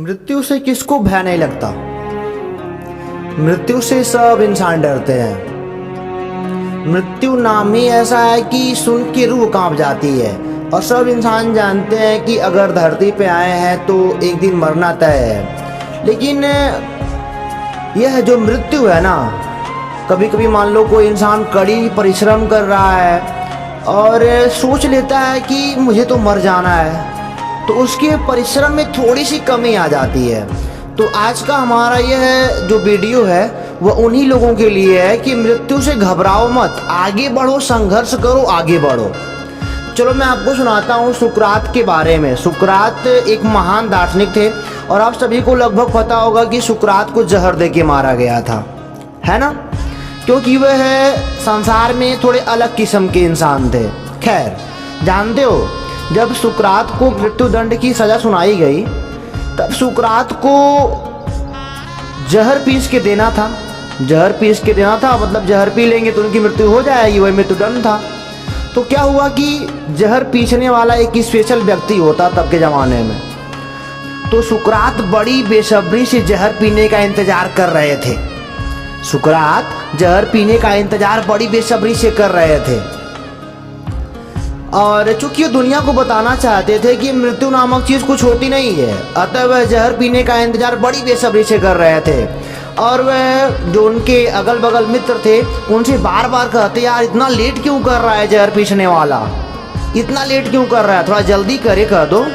मृत्यु से किसको भय नहीं लगता। मृत्यु से सब इंसान डरते हैं। मृत्यु नाम ही ऐसा है कि सुन के रूह कांप जाती है। और सब इंसान जानते हैं कि अगर धरती पे आए हैं तो एक दिन मरना तय है। लेकिन यह जो मृत्यु है ना, कभी कभी मान लो कोई इंसान कड़ी परिश्रम कर रहा है और सोच लेता है कि मुझे तो मर जाना है, तो उसके परिश्रम में थोड़ी सी कमी आ जाती है। तो आज का हमारा यह जो वीडियो है वह उन्हीं लोगों के लिए है कि मृत्यु से घबराओ मत, आगे बढ़ो, संघर्ष करो, आगे बढ़ो। चलो मैं आपको सुनाता हूँ सुकरात के बारे में। सुकरात एक महान दार्शनिक थे और आप सभी को लगभग पता होगा कि सुकरात को जहर दे के मारा गया था, है ना, क्योंकि वह संसार में थोड़े अलग किस्म के इंसान थे। खैर, जानते हो जब सुकरात को मृत्युदंड की सजा सुनाई गई तब सुकरात को जहर पीस के देना था। जहर पीस के देना था मतलब जहर पी लेंगे तो उनकी मृत्यु हो जाएगी, वही मृत्युदंड था। तो क्या हुआ कि जहर पीसने वाला एक स्पेशल व्यक्ति होता तब के ज़माने में। तो सुकरात बड़ी बेसब्री से जहर पीने का इंतजार कर रहे थे। सुकरात जहर पीने का इंतजार बड़ी बेसब्री से कर रहे थे और चूंकि वो दुनिया को बताना चाहते थे कि मृत्यु नामक चीज़ कुछ होती नहीं है, अतः वह जहर पीने का इंतजार बड़ी बेसब्री से कर रहे थे। और वह जो उनके अगल बगल मित्र थे उनसे बार बार कहते, यार इतना लेट क्यों कर रहा है जहर पीसने वाला, इतना लेट क्यों कर रहा है, थोड़ा जल्दी करे कह दो।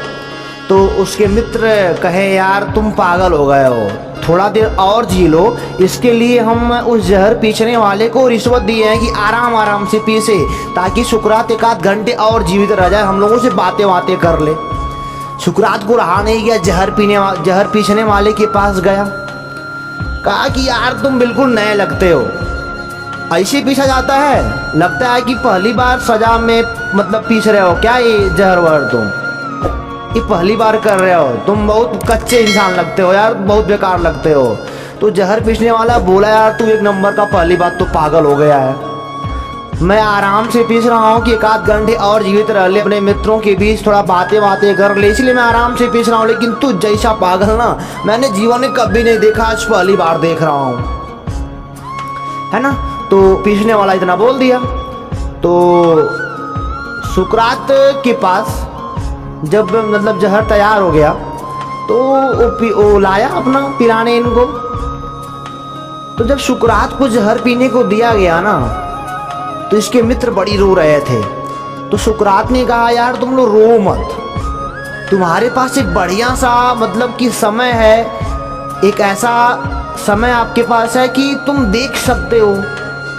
तो उसके मित्र कहे, यार तुम पागल हो गए हो, थोड़ा देर और जी लो। इसके लिए हम उस जहर पीसने वाले को रिश्वत दिए हैं कि आराम आराम से पीसे, ताकि सुकरात एक आध घंटे और जीवित रह जाए, हम लोगों से बातें बातें कर ले। सुकरात को रहा नहीं गया, जहर पीसने वाले के पास गया, कहा कि यार तुम बिल्कुल नए लगते हो, ऐसे पीसा जाता है, लगता है कि पहली बार सजा में मतलब पीस रहे हो क्या ये जहर वहर, तुम ये पहली बार कर रहे हो, तुम बहुत कच्चे इंसान लगते हो यार, बहुत बेकार लगते हो। तो जहर पीसने वाला बोला, यार तू एक नंबर का पहली बात तो पागल हो गया है, मैं आराम से पीस रहा हूँ कि एक आध घंटे और जीवित रह ले, अपने मित्रों के बीच थोड़ा बातें बातें कर ले, इसलिए मैं आराम से पीस रहा हूँ। लेकिन तू जैसा पागल ना मैंने जीवन में कभी नहीं देखा, आज पहली बार देख रहा हूँ, है ना। तो पीसने वाला इतना बोल दिया। तो सुकरात के पास जब मतलब जहर तैयार हो गया तो वो लाया अपना पिलाने इनको। तो जब सुकरात को जहर पीने को दिया गया ना तो इसके मित्र बड़ी रो रहे थे। तो सुकरात ने कहा, यार तुम लोग रो मत, तुम्हारे पास एक बढ़िया सा मतलब कि समय है, एक ऐसा समय आपके पास है कि तुम देख सकते हो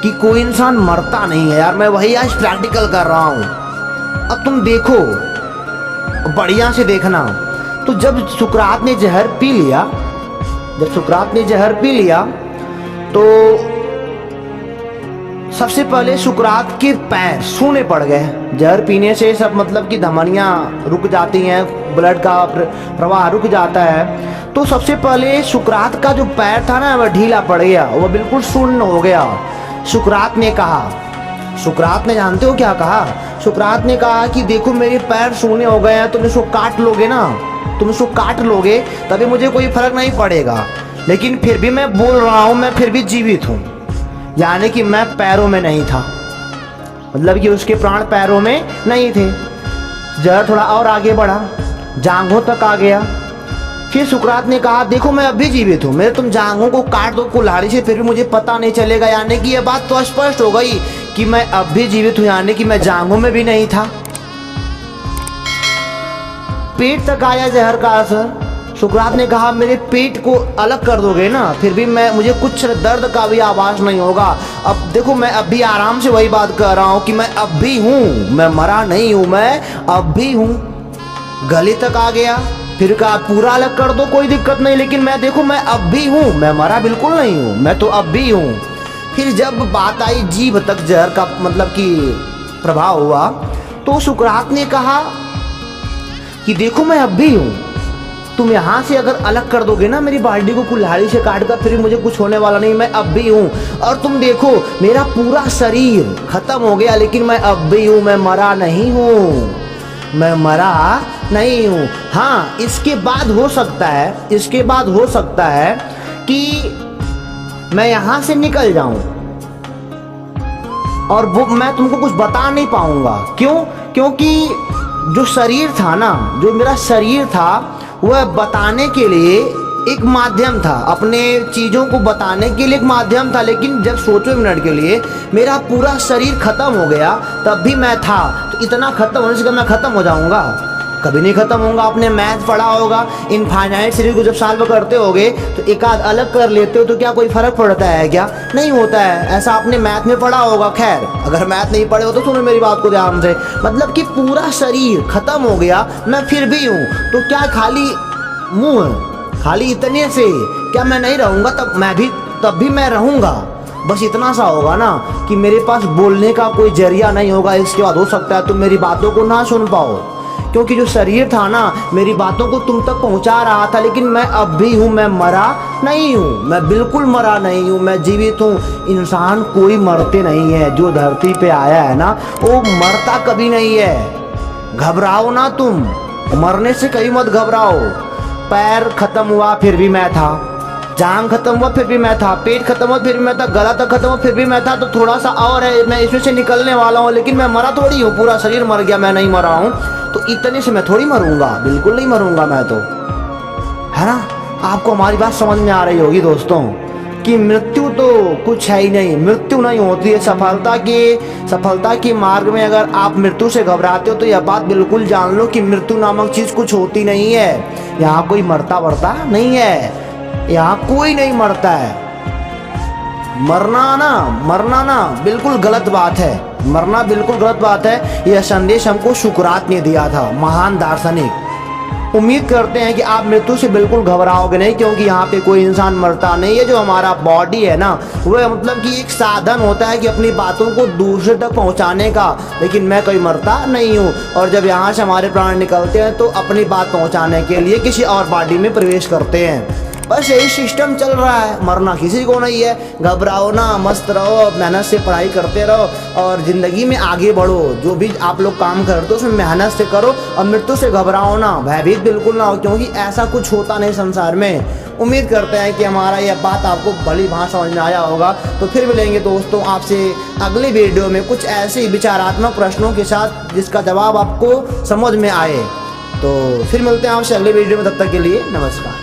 कि कोई इंसान मरता नहीं है। यार मैं वही आज प्रैक्टिकल कर रहा हूँ, अब तुम देखो, बढ़िया से देखना। तो जब सुकरात ने जहर पी लिया, तो सबसे पहले सुकरात के पैर सूने पड़ गए। जहर पीने से सब मतलब कि धमनियाँ रुक जाती हैं, ब्लड का प्रवाह रुक जाता है। तो सबसे पहले सुकरात का जो पैर था ना वह ढीला पड़ गया, वह बिल्कुल शून्य हो गया। सुकरात ने जानते हो क्या कहा? सुकरात ने कहा कि देखो मेरे पैर सूने हो गए हैं, तुम इसको काट लोगे ना, तुम इसको काट लोगे तभी मुझे कोई फर्क नहीं पड़ेगा, लेकिन फिर भी मैं बोल रहा हूँ, मैं फिर भी जीवित हूँ। यानी कि मैं पैरों में नहीं था, मतलब कि उसके प्राण पैरों में नहीं थे। जहर थोड़ा और आगे बढ़ा, जांघों तक आ गया। फिर सुकरात ने कहा, देखो मैं अब भी जीवित हूँ, मेरे तुम जांघों को काट दो कुल्हाड़ी से, फिर भी मुझे पता नहीं चलेगा। यानी कि यह बात तो स्पष्ट हो गई कि मैं अब भी जीवित हूँ, यानी कि मैं जांघों में भी नहीं था। पेट तक आया जहर का असर। सुकरात ने कहा, मेरे पेट को अलग कर दोगे ना, फिर भी मुझे कुछ दर्द का भी आवाज नहीं होगा। अब देखो मैं अब भी आराम से वही बात कर रहा हूँ कि मैं अब भी हूँ, मैं मरा नहीं हूँ, मैं अब भी हूँ। गले तक आ गया, फिर कहा पूरा अलग कर दो, कोई दिक्कत नहीं, लेकिन मैं देखो मैं अब भी हूँ, मैं मरा बिल्कुल नहीं हूँ, मैं तो अब भी हूँ। फिर जब बात आई जीभ तक जहर का मतलब कि प्रभाव हुआ, तो सुकरात ने कहा कि देखो मैं अब भी हूँ, तुम यहाँ से अगर अलग कर दोगे ना मेरी बॉडी को कुल्हाड़ी से काट कर, फिर मुझे कुछ होने वाला नहीं, मैं अब भी हूँ। और तुम देखो मेरा पूरा शरीर खत्म हो गया, लेकिन मैं अब भी हूँ, मैं मरा नहीं हूँ। मैं मरा नहीं हूँ। हाँ, इसके बाद हो सकता है कि मैं यहाँ से निकल जाऊं और वो मैं तुमको कुछ बता नहीं पाऊंगा। क्यों? क्योंकि जो शरीर था ना, जो मेरा शरीर था, वह बताने के लिए एक माध्यम था, अपने चीज़ों को बताने के लिए एक माध्यम था। लेकिन जब सोचो मिनट के लिए मेरा पूरा शरीर खत्म हो गया, तब भी मैं था, तो इतना खत्म होने से मैं खत्म हो जाऊंगा? कभी नहीं खत्म होगा। आपने मैथ पढ़ा होगा, इनफाइनाइट सीरीज को जब सॉल्व करते होगे तो एक आध अलग कर लेते हो तो क्या कोई फर्क पड़ता है क्या? नहीं होता है। ऐसा आपने मैथ में पढ़ा होगा। खैर, अगर मैथ नहीं पढ़े हो तो सुनो मेरी बात को ध्यान से। मतलब कि पूरा शरीर खत्म हो गया, मैं फिर भी हूँ, तो क्या खाली मुंह, खाली इतने से क्या मैं नहीं रहूँगा? तब भी मैं रहूँगा। बस इतना सा होगा ना कि मेरे पास बोलने का कोई जरिया नहीं होगा। इसके बाद हो सकता है तुम मेरी बातों को ना सुन पाओ, क्योंकि जो शरीर था ना, मेरी बातों को तुम तक पहुंचा रहा था। लेकिन मैं अब भी हूँ, मैं मरा नहीं हूँ, मैं बिल्कुल मरा नहीं हूँ, मैं जीवित हूँ। इंसान कोई मरते नहीं है, जो धरती पे आया है ना वो मरता कभी नहीं है। घबराओ ना तुम, मरने से कभी मत घबराओ। पैर खत्म हुआ फिर भी मैं था, जांग खत्म हुआ फिर भी मैं था, पेट खत्म हुआ फिर भी मैं था, गला तक खत्म हुआ फिर भी मैं था। तो थोड़ा सा और है, मैं इसमें से निकलने वाला हूँ, लेकिन मैं मरा थोड़ी हूँ। पूरा शरीर मर गया, मैं नहीं मरा हूँ, तो इतने से मैं थोड़ी मरूंगा, बिल्कुल नहीं मरूंगा मैं तो, है ना? आपको हमारी बात समझ में आ रही होगी दोस्तों कि मृत्यु तो कुछ है ही नहीं। मृत्यु नहीं होती है। सफलता के मार्ग में अगर आप मृत्यु से घबराते हो तो यह बात बिल्कुल जान लो कि मृत्यु नामक चीज कुछ होती नहीं है। यहाँ कोई मरता नहीं है, यहाँ कोई नहीं मरता है। मरना ना बिल्कुल गलत बात है, मरना बिल्कुल गलत बात है। यह संदेश हमको सुकरात ने दिया था, महान दार्शनिक। उम्मीद करते हैं कि आप मृत्यु से बिल्कुल घबराओगे नहीं, क्योंकि यहाँ पे कोई इंसान मरता नहीं है। जो हमारा बॉडी है ना, वह मतलब कि एक साधन होता है कि अपनी बातों को दूसरे तक पहुँचाने का। लेकिन मैं कोई मरता नहीं हूँ, और जब यहाँ से हमारे प्राण निकलते हैं तो अपनी बात पहुँचाने के लिए किसी और बॉडी में प्रवेश करते हैं। बस यही सिस्टम चल रहा है। मरना किसी को नहीं है। घबराओ ना, मस्त रहो, मेहनत से पढ़ाई करते रहो और ज़िंदगी में आगे बढ़ो। जो भी आप लोग काम करते हो उसमें मेहनत से करो और मृत्यु से घबराओ ना, भयभीत बिल्कुल ना हो, क्योंकि ऐसा कुछ होता नहीं संसार में। उम्मीद करते हैं कि हमारा यह बात आपको भली भांति समझ में आया होगा। तो फिर मिलेंगे दोस्तों आपसे अगले वीडियो में कुछ ऐसे विचारात्मक प्रश्नों के साथ जिसका जवाब आपको समझ में आए। तो फिर मिलते हैं आपसे अगले वीडियो में, तब तक के लिए नमस्कार।